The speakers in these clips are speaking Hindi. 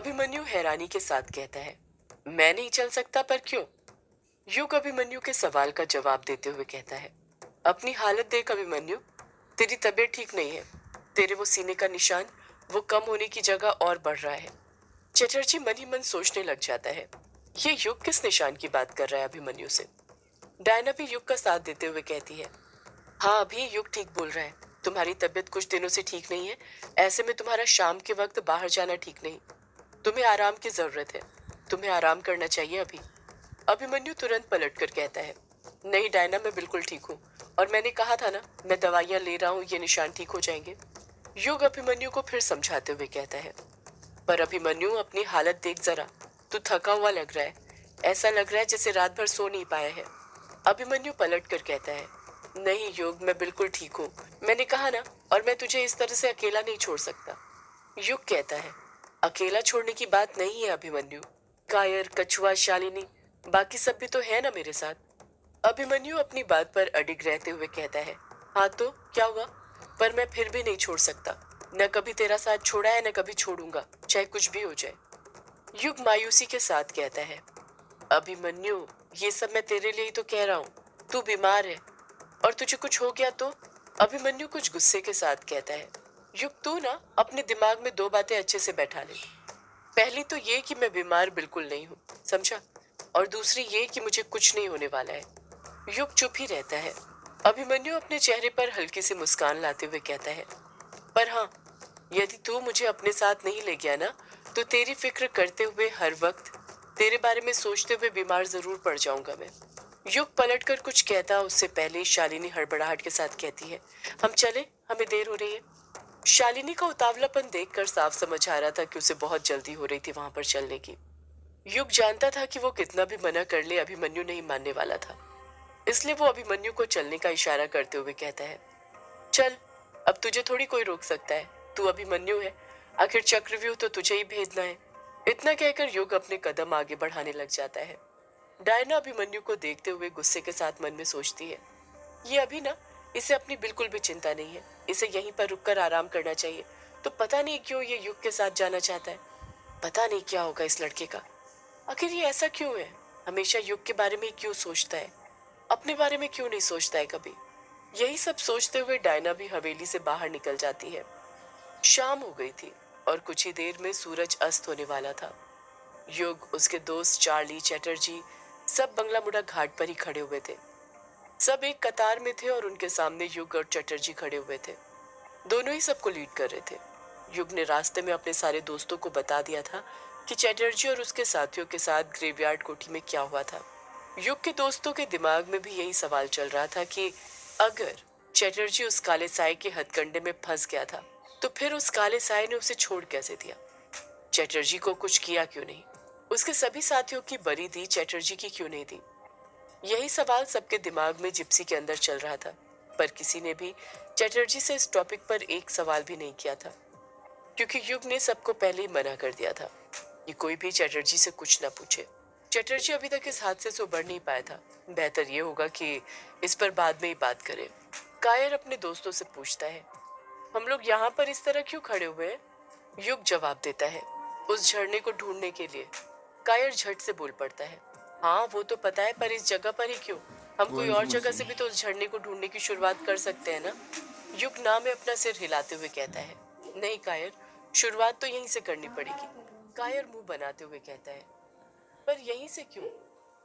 अभिमन्यु हैरानी के साथ कहता है, मैं नहीं चल सकता पर क्यों? युग अभिमन्यु के सवाल का जवाब देते हुए कहता है, अपनी हालत देख अभिमन्यु, तेरी तबीयत ठीक नहीं है। तेरे वो सीने का निशान, वो कम होने की जगह और बढ़ रहा है। चटर्जी मन ही मन सोचने लग जाता है, ये युग किस निशान की बात कर रहा है अभिमन्यु से। डायना भी युग का साथ देते हुए कहती है, हाँ अभी युग ठीक बोल रहा है। तुम्हारी तबीयत कुछ दिनों से ठीक नहीं है। ऐसे में तुम्हारा शाम के वक्त बाहर जाना ठीक नहीं। तुम्हें आराम की जरूरत है। तुम्हें आराम करना चाहिए अभी। अभिमन्यु तुरंत पलट कर कहता है, नहीं डायना, मैं बिल्कुल ठीक हूँ। और मैंने कहा था ना, मैं दवाइयाँ ले रहा हूँ, ये निशान ठीक हो जाएंगे। युग अभिमन्यु को फिर समझाते हुए कहता है, पर अभिमन्यु अपनी हालत देख जरा। तू थका हुआ लग रहा है। ऐसा लग रहा है जैसे रात भर सो नहीं पाया है। अभिमन्यु पलट कर कहता है, नहीं युग, मैं बिल्कुल ठीक हूँ। मैंने कहा ना, और मैं तुझे इस तरह से अकेला नहीं छोड़ सकता। युग कहता है, अकेला छोड़ने की बात नहीं है अभिमन्यु। कायर, कछुआ, शालिनी, बाकी सब भी तो है ना मेरे साथ। अभिमन्यु अपनी बात पर अडिग रहते हुए कहता है, हाँ तो क्या हुआ? पर मैं फिर भी नहीं छोड़ सकता। न कभी तेरा साथ छोड़ा है, न कभी छोड़ूंगा, चाहे कुछ भी हो जाए। युग मायूसी के साथ कहता है, अभिमन्यु, ये सब मैं तेरे लिए ही तो कह रहा हूँ। तू बीमार है और तुझे कुछ हो गया तो? अभिमन्यु कुछ गुस्से के साथ कहता है, युग तू ना अपने दिमाग में दो बातें अच्छे से बैठा ले। पहली तो ये कि मैं बीमार बिल्कुल नहीं हूँ, समझा? और दूसरी ये कि मुझे कुछ नहीं होने वाला है। युग चुप ही रहता है। अभिमन्यु अपने चेहरे पर हल्की सी मुस्कान लाते हुए कहता है, पर हाँ, यदि तू मुझे अपने साथ नहीं ले गया ना, तो तेरी फिक्र करते हुए हर वक्त, तेरे बारे में सोचते हुए बीमार जरूर पड़ जाऊंगा मैं। युग पलटकर कुछ कहता उससे पहले शालिनी हड़बड़ाहट के साथ कहती है, हम चले, हमें देर हो रही है। शालिनी का उतावलापन देखकर साफ समझ आ रहा था कि उसे बहुत जल्दी हो रही थी वहां पर चलने की। युग जानता था कि वो कितना भी मना कर ले, अभिमन्यु नहीं मानने वाला था। इसलिए वो अभिमन्यु को चलने का इशारा करते हुए कहता है, चल, अब तुझे थोड़ी कोई रोक सकता है। तू अभिमन्यु है, आखिर चक्रव्यूह तो तुझे ही भेजना है। इतना कहकर युग अपने कदम आगे बढ़ाने लग जाता है। डायना अभिमन्यु को देखते हुए गुस्से के साथ मन में सोचती है, ये अभी ना, इसे अपनी बिल्कुल भी चिंता नहीं है। इसे यहीं पर रुककर आराम करना चाहिए। तो पता नहीं क्यों ये युग के साथ जाना चाहता है। पता नहीं क्या होगा इस लड़के का। आखिर ये ऐसा क्यों है? हमेशा युग के बारे में क्यों सोचता है? अपने बारे में क्यों नहीं सोचता है कभी? यही सब सोचते हुए डायना भी हवेली से बाहर निकल जाती है। शाम हो गई थी और कुछ ही देर में सूरज अस्त होने वाला था। युग, उसके दोस्त चार्ली, चैटर्जी, सब बंगला मुड़ा घाट पर ही खड़े हुए थे। सब एक कतार में थे और उनके सामने युग और चटर्जी खड़े हुए थे। दोनों ही सबको लीड कर रहे थे। युग ने रास्ते में अपने सारे दोस्तों को बता दिया था कि चटर्जी और उसके साथियों के साथ ग्रेवयार्ड कोठी में क्या हुआ था। युग के दोस्तों के दिमाग में भी यही सवाल चल रहा था कि अगर चटर्जी उस काले साए के हथकंडे में फंस गया था, तो फिर उस काले साए ने उसे छोड़ कैसे दिया? चटर्जी को कुछ किया क्यों नहीं? उसके सभी साथियों की बरी दी, चटर्जी की क्यों नहीं दी? यही सवाल सबके दिमाग में जिप्सी के अंदर चल रहा था। पर किसी ने भी चटर्जी से इस टॉपिक पर एक सवाल भी नहीं किया था, क्योंकि युग ने सबको पहले ही मना कर दिया था कि कोई भी चटर्जी से कुछ ना पूछे। चटर्जी अभी तक इस हादसे से उबर नहीं पाया था। बेहतर ये होगा कि इस पर बाद में ही बात करें। कायर अपने दोस्तों से पूछता है, हम लोग यहाँ पर इस तरह क्यों खड़े हुए हैं? युग जवाब देता है, उस झरने को ढूंढने के लिए। कायर झट से बोल पड़ता है, हाँ वो तो पता है, पर इस जगह पर ही क्यों? हम Boa कोई और जगह से informação. भी तो उस झरने को ढूंढने की शुरुआत कर सकते हैं ना? युग ना में अपना सिर हिलाते हुए कहता है, नहीं कायर, शुरुआत तो यहीं से करनी पड़ेगी। कायर मुंह बनाते हुए कहता है, पर यहीं से क्यों?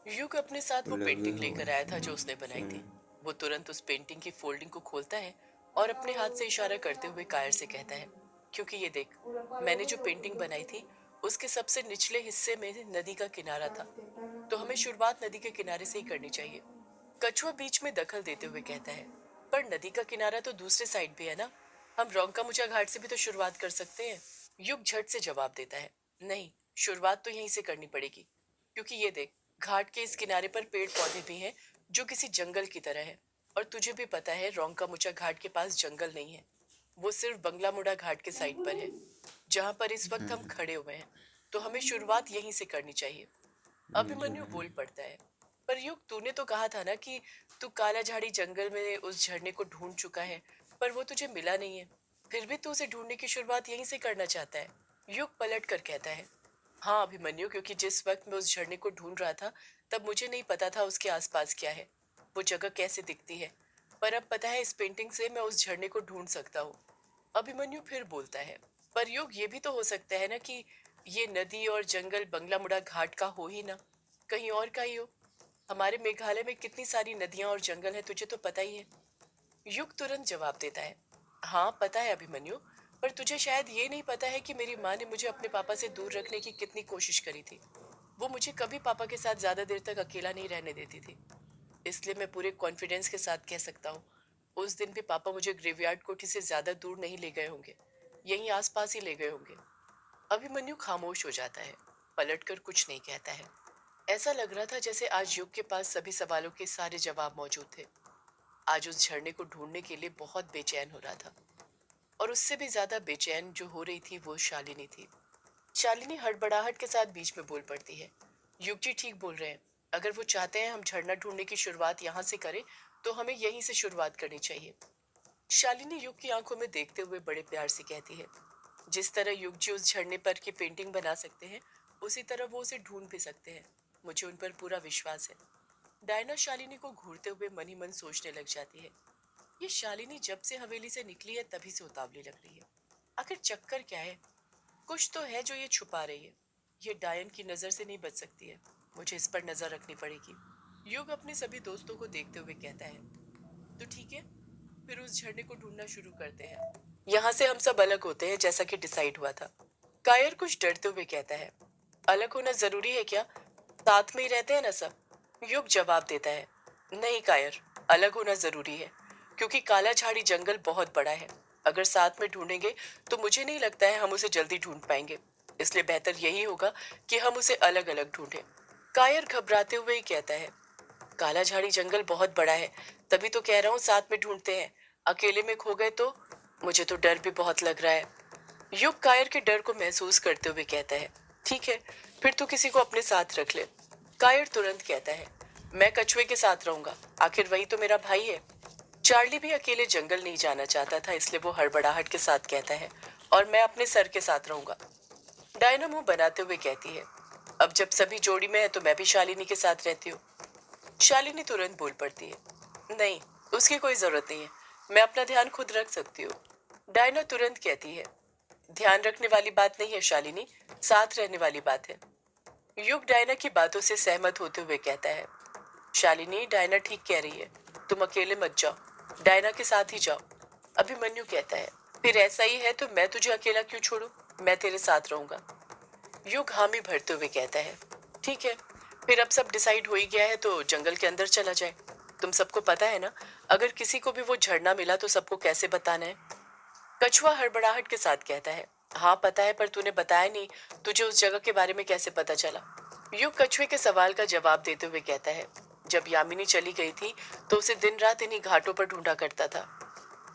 युग अपने साथ वो Olha, पेंटिंग viu? लेकर आया था जो उसने बनाई थी। Sim. वो तुरंत उस पेंटिंग की फोल्डिंग को खोलता है और अपने हाथ से इशारा करते हुए कायर से कहता है, क्योंकि ये देख, मैंने जो पेंटिंग बनाई थी उसके सबसे निचले हिस्से में नदी का किनारा था। तो हमें शुरुआत नदी के किनारे से ही करनी चाहिए। कछुआ बीच में दखल देते हुए कहता है, पर नदी का किनारा तो दूसरे साइड भी है ना? हम रोंका मुचा घाट से भी तो शुरुआत कर सकते हैं। युग झट से जवाब देता है, नहीं, शुरुआत तो यहीं से करनी पड़ेगी। क्योंकि ये देख, घाट के इस किनारे पर पेड़ पौधे भी हैं जो किसी जंगल की तरह है। और तुझे भी पता है रोंका मुचा घाट के पास जंगल नहीं है। वो सिर्फ बंगला मुड़ा घाट के साइड पर है, जहां पर इस वक्त हम खड़े हुए हैं। तो हमें शुरुआत यहीं से करनी चाहिए। अभिमन्यु बोल पड़ता है, पर युग, तूने तो कहा था ना कि तू काला झाड़ी जंगल में उस झरने को ढूंढ चुका है, पर वो तुझे मिला नहीं है। फिर भी तू उसे ढूंढने की शुरुआत यहीं से करना चाहता है। युग पलट कर कहता है, हाँ अभिमन्यु, क्योंकि जिस वक्त मैं उस झरने को ढूंढ रहा था तब मुझे नहीं पता था उसके आसपास क्या है, वो जगह कैसे दिखती है। पर अब पता है इस पेंटिंग से मैं उस झरने को ढूंढ सकता हूँ। अभिमन्यु फिर बोलता है, पर योग ये भी तो हो सकता है ना कि ये नदी और जंगल बंगला मुड़ा घाट का हो ही ना, कहीं और का ही हो। हमारे मेघालय में कितनी सारी नदियां और जंगल है, तुझे तो पता ही है। युग तुरंत जवाब देता है, हाँ पता है अभिमन्यु, पर तुझे शायद ये नहीं पता है कि मेरी माँ ने मुझे अपने पापा से दूर रखने की कितनी कोशिश करी थी। वो मुझे कभी पापा के साथ ज्यादा देर तक अकेला नहीं रहने देती थी। इसलिए मैं पूरे कॉन्फिडेंस के साथ कह सकता हूँ, उस दिन भी पापा मुझे ग्रेवयार्ड कोठी से ज्यादा दूर नहीं ले गए होंगे, यहीं आसपास ही ले गए होंगे। अभिमन्यु खामोश हो जाता है, पलटकर कुछ नहीं कहता है। ऐसा लग रहा था जैसे आज युग के पास सभी सवालों के सारे जवाब मौजूद थे। आज उस झरने को ढूंढने के लिए बहुत बेचैन हो रहा था, और उससे भी ज्यादा बेचैन जो हो रही थी वो शालिनी थी। शालिनी हड़बड़ाहट के साथ बीच में बोल पड़ती है, युग जी ठीक बोल रहे हैं। अगर वो चाहते हैं हम झरना ढूंढने की शुरुआत यहाँ से करें तो हमें यहीं से शुरुआत करनी चाहिए। शालिनी युग की आंखों में देखते हुए बड़े प्यार से कहती है, जिस तरह युग जी उस झरने पर की पेंटिंग बना सकते हैं उसी तरह वो उसे ढूंढ भी सकते हैं। मुझे उन पर पूरा विश्वास है। डायना शालिनी को घूरते हुए मन ही मन सोचने लग जाती है, ये शालिनी जब से हवेली से निकली है तभी से उतावली लग रही है। आखिर चक्कर क्या है? कुछ तो है जो ये छुपा रही है। ये डायन की नजर से नहीं बच सकती है। मुझे इस पर नजर रखनी पड़ेगी। युग अपने सभी दोस्तों को देखते हुए कहता है, तो ठीक है, फिर उस झरने को ढूंढना शुरू करते हैं। यहाँ से हम सब अलग होते हैं जैसा कि डिसाइड हुआ था। कायर कुछ डरते हुए कहता है, अलग होना जरूरी है क्या? साथ में ही रहते हैं ना सब। युग जवाब देता है, नहीं कायर, अलग होना जरूरी है, क्योंकि काला झाड़ी जंगल बहुत बड़ा है। अगर साथ में ढूंढेंगे तो मुझे नहीं लगता है हम उसे जल्दी ढूंढ पाएंगे। इसलिए बेहतर यही होगा कि हम उसे अलग अलग ढूंढें। कायर घबराते हुए ही कहता है, काला झाड़ी जंगल बहुत बड़ा है, तभी तो कह रहा हूँ साथ में ढूंढते हैं। अकेले में खो गए तो? मुझे तो डर भी बहुत लग रहा है। युग कायर के डर को महसूस करते हुए कहता है, ठीक है, फिर तू किसी को अपने साथ रख ले। कायर तुरंत कहता है, मैं कछुए के साथ रहूंगा, आखिर वही तो मेरा भाई है। चार्ली भी अकेले जंगल नहीं जाना चाहता था, इसलिए वो हड़बड़ाहट के साथ कहता है, और मैं अपने सर के साथ रहूंगा। डायना मुंह बनाते हुए कहती है, अब जब सभी जोड़ी में है तो मैं भी शालिनी के साथ रहती हूँ। शालिनी तुरंत बोल पड़ती है, नहीं, उसकी कोई जरूरत नहीं है, मैं अपना ध्यान खुद रख सकती हूँ। डायना तुरंत कहती है, ध्यान रखने वाली बात नहीं है शालिनी, साथ रहने वाली बात है। युग डायना की बातों से सहमत होते हुए कहता है, शालिनी डायना ठीक कह रही है, तुम अकेले मत जाओ, डायना के साथ ही जाओ। अभिमन्यु कहता है, फिर ऐसा ही है तो मैं तुझे अकेला क्यों छोड़ूं, मैं तेरे साथ रहूंगा। युग हामी भरते हुए कहता है, ठीक है, फिर अब सब डिसाइड हो ही गया है तो जंगल के अंदर चला जाए। तुम सबको पता है ना, अगर किसी को भी वो झरना मिला तो सबको कैसे बताना है? कछुआ हड़बड़ाहट के साथ कहता है, हाँ पता है, पर तूने बताया नहीं, तुझे उस जगह के बारे में कैसे पता चला? युग कछुए के सवाल का जवाब देते हुए कहता है, जब यामिनी चली गई थी तो उसे दिन रात इन्हीं घाटों पर ढूंढा करता था।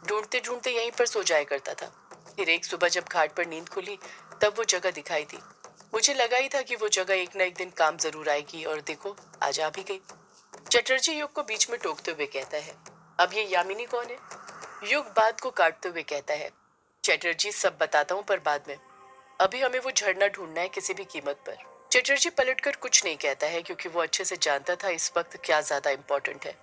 ढूंढते ढूंढते यहीं पर सो जाया करता था। फिर एक सुबह जब घाट पर नींद खुली तब वो जगह दिखाई थी। मुझे लगा ही था कि वो जगह एक न एक दिन काम जरूर आएगी, और देखो आज आ भी गई। चटर्जी युग को बीच में टोकते हुए कहता है, अब ये यामिनी कौन है? युग बात को काटते हुए कहता है, चटर्जी सब बताता हूँ पर बाद में, अभी हमें वो झरना ढूंढना है किसी भी कीमत पर। चटर्जी पलटकर कुछ नहीं कहता है क्योंकि वो अच्छे से जानता था इस वक्त क्या ज्यादा इम्पोर्टेंट है।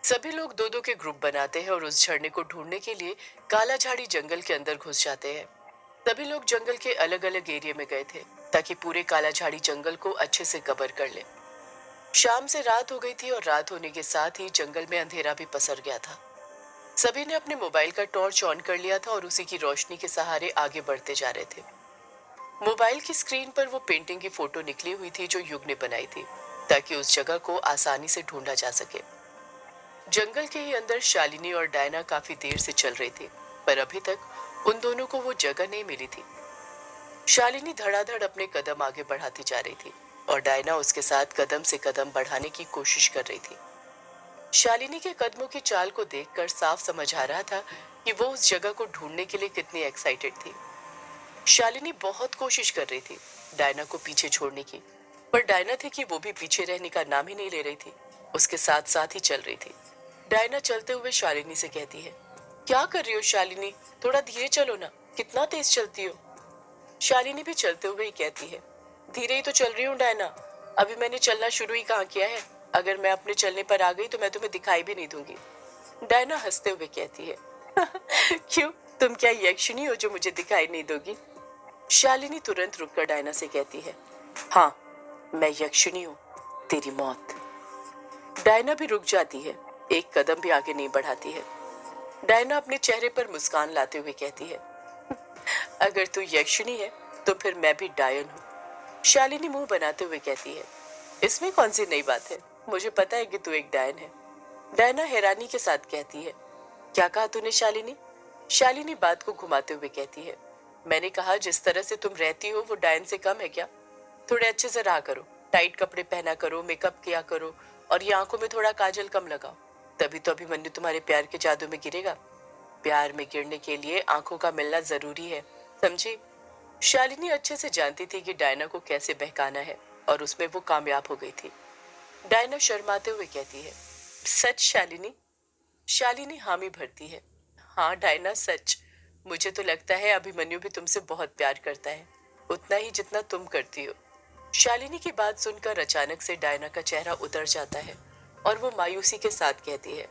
सभी लोग दो दो के ग्रुप बनाते हैं और उस झरने को ढूंढने के लिए काला झाड़ी जंगल के अंदर घुस जाते हैं। सभी लोग जंगल के अलग अलग एरिया में गए थे ताकि पूरे काला झाड़ी जंगल को अच्छे से कवर कर ले। शाम से रात हो गई थी और रात होने के साथ ही जंगल में अंधेरा भी पसर गया था। सभी ने अपने मोबाइल का टॉर्च ऑन कर लिया था और उसी की रोशनी के सहारे आगे बढ़ते जा रहे थे। मोबाइल की स्क्रीन पर वो पेंटिंग की फोटो निकली हुई थी जो युग ने बनाई थी ताकि उस जगह को आसानी से ढूंढा जा सके। जंगल के ही अंदर शालिनी और डायना काफी देर से चल रहे थे, पर अभी तक उन दोनों को वो जगह नहीं मिली थी। शालिनी धड़ाधड़ अपने कदम आगे बढ़ाती जा रही थी और डायना उसके साथ कदम से कदम बढ़ाने की कोशिश कर रही थी। शालिनी के कदमों की चाल को देखकर साफ समझ आ रहा था कि वो उस जगह को ढूंढने के लिए कितनी एक्साइटेड थी। शालिनी बहुत कोशिश कर रही थी डायना को पीछे छोड़ने की, पर डायना थी कि वो भी पीछे रहने का नाम ही नहीं ले रही थी, उसके साथ साथ ही चल रही थी। डायना चलते हुए शालिनी से कहती है, क्या कर रही हो शालिनी, थोड़ा धीरे चलो ना, कितना तेज चलती हो। शालिनी भी चलते हुए ही कहती है, धीरे ही तो चल रही हूँ डायना, अभी मैंने चलना शुरू ही कहाँ किया है। अगर मैं अपने चलने पर आ गई तो मैं तुम्हें दिखाई भी नहीं दूंगी। डायना हंसते हुए कहती है। क्यों, तुम क्या यक्षिणी हो जो मुझे दिखाई नहीं दोगी? शालिनी तुरंत रुककर डायना से कहती है, हाँ, मैं यक्षिणी हूँ, तेरी मौत। डायना भी रुक जाती है, एक कदम भी आगे नहीं बढ़ाती है। डायना अपने चेहरे पर मुस्कान लाते हुए कहती है, अगर तू यक्षिणी है तो फिर मैं भी डायन हूँ। शालिनी मुंह बनाते हुए कहती है, इसमें कौन सी नई बात है, मुझे पता है कि तू एक डायन है। डायना हैरानी के साथ कहती है, क्या कहा तूने शालिनी? शालिनी बात को घुमाते हुए कहती है, मैंने कहा जिस तरह से तुम रहती हो वो डायन से कम है क्या? थोड़े अच्छे से रहा करो, टाइट कपड़े पहना करो, मेकअप किया करो, और ये आंखों में थोड़ा काजल कम लगाओ, तभी तो अभिमन्यु तुम्हारे प्यार के जादू में गिरेगा। प्यार में गिरने के लिए आंखों का मिलना जरूरी है, समझी? शालिनी अच्छे से जानती थी कि डायना को कैसे बहकाना है, और उसमें वो कामयाब हो गई थी। डायना शर्माते हुए कहती है, सच शालिनी? शालिनी हामी भरती है, हाँ डायना सच। मुझे तो लगता है अभिमन्यु भी तुमसे बहुत प्यार करता है, उतना ही जितना तुम करती हो। शालिनी की बात सुनकर अचानक से डायना का चेहरा उतर जाता है और वो मायूसी के साथ कहती है,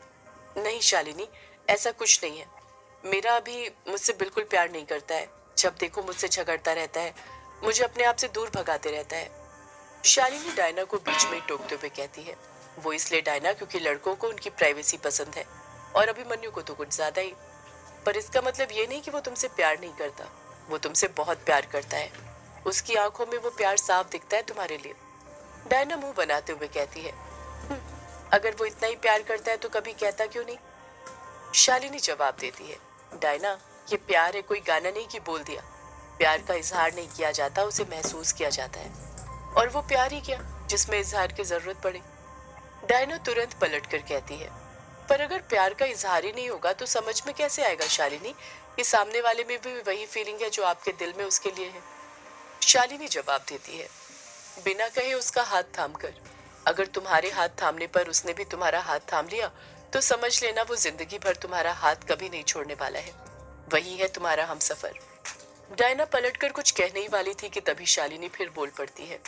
नहीं शालिनी, ऐसा कुछ नहीं है। मेरा अभी मुझसे बिल्कुल प्यार नहीं करता है, जब देखो मुझसे झगड़ता रहता है, मुझे अपने आप से दूर भगाते रहता है। शालिनी डायना को बीच में टोकते हुए कहती है, वो इसलिए डायना क्योंकि लड़कों को उनकी प्राइवेसी पसंद है, और अभिमन्यु को तो कुछ ज्यादा ही। पर इसका मतलब ये नहीं कि वो तुमसे प्यार नहीं करता, वो तुमसे बहुत प्यार करता है। उसकी आंखों में वो प्यार साफ दिखता है तुम्हारे लिए। डायना मुंह बनाते हुए कहती है, "हम्म, अगर वो इतना ही प्यार करता है तो कभी कहता क्यों नहीं?" शालिनी जवाब देती है, डायना, ये प्यार है, कोई गाना नहीं कि बोल दिया। प्यार का इजहार नहीं किया जाता, उसे महसूस किया जाता है, और वो प्यार ही क्या जिसमें इजहार की जरूरत पड़े। डायना तुरंत पलटकर कहती है, पर अगर प्यार का इजहार ही नहीं होगा तो समझ में कैसे आएगा शालिनी कि सामने वाले में भी वही फीलिंग है जो आपके दिल में उसके लिए है? शालिनी जवाब देती है, बिना कहे उसका हाथ थाम कर। अगर तुम्हारे हाथ थामने पर उसने भी तुम्हारा हाथ थाम लिया तो समझ लेना वो जिंदगी भर तुम्हारा हाथ कभी नहीं छोड़ने वाला है। वही है तुम्हारा हमसफर। डायना पलटकर कुछ कहने ही वाली थी कि तभी शालिनी फिर बोल पड़ती है,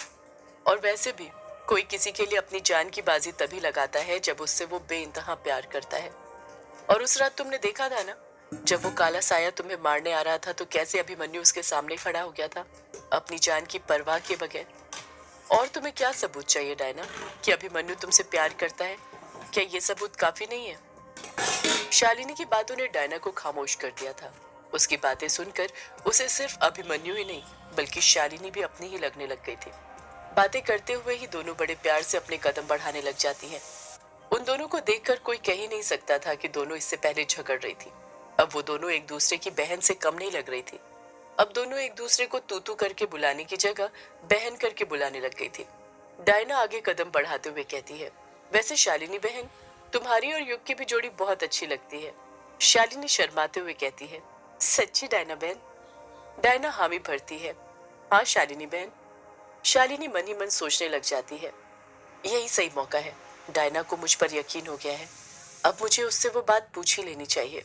और वैसे भी कोई किसी के लिए अपनी जान की बाजी तभी लगाता है जब उससे वो बेइंतहा प्यार करता है। और उस रात तुमने देखा था ना, जब वो काला साया तुम्हें मारने आ रहा था तो कैसे अभिमन्यु उसके सामने खड़ा हो गया था, अपनी जान की परवाह के बगैर। और तुम्हें क्या सबूत चाहिए डायना कि अभिमन्यु तुमसे प्यार करता है? क्या ये सबूत काफी नहीं है? शालिनी की बातों ने डायना को खामोश कर दिया था। उसकी बातें सुनकर उसे सिर्फ अभिमन्यु ही नहीं बल्कि शालिनी भी अपनी ही लगने लग गई थी। बातें करते हुए ही दोनों बड़े प्यार से अपने कदम बढ़ाने लग जाती हैं। उन दोनों को देखकर कोई कह ही नहीं सकता था कि दोनों इससे पहले झगड़ रही थी। अब वो दोनों एक दूसरे की बहन से कम नहीं लग रही थी। अब दोनों एक दूसरे को तू तू करके बुलाने की जगह बहन करके बुलाने लग गई थी। डायना आगे कदम बढ़ाते हुए कहती है, वैसे शालिनी बहन, तुम्हारी और युग की भी जोड़ी बहुत अच्छी लगती है। शालिनी शर्माते हुए कहती है, सच्ची डायना बहन? डायना हामी भरती है, हाँ शालिनी बहन। शालिनी मन ही मन सोचने लग जाती है, यही सही मौका है। डायना को मुझ पर यकीन हो गया है, अब मुझे उससे वो बात पूछ ही लेनी चाहिए।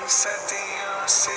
सदियों से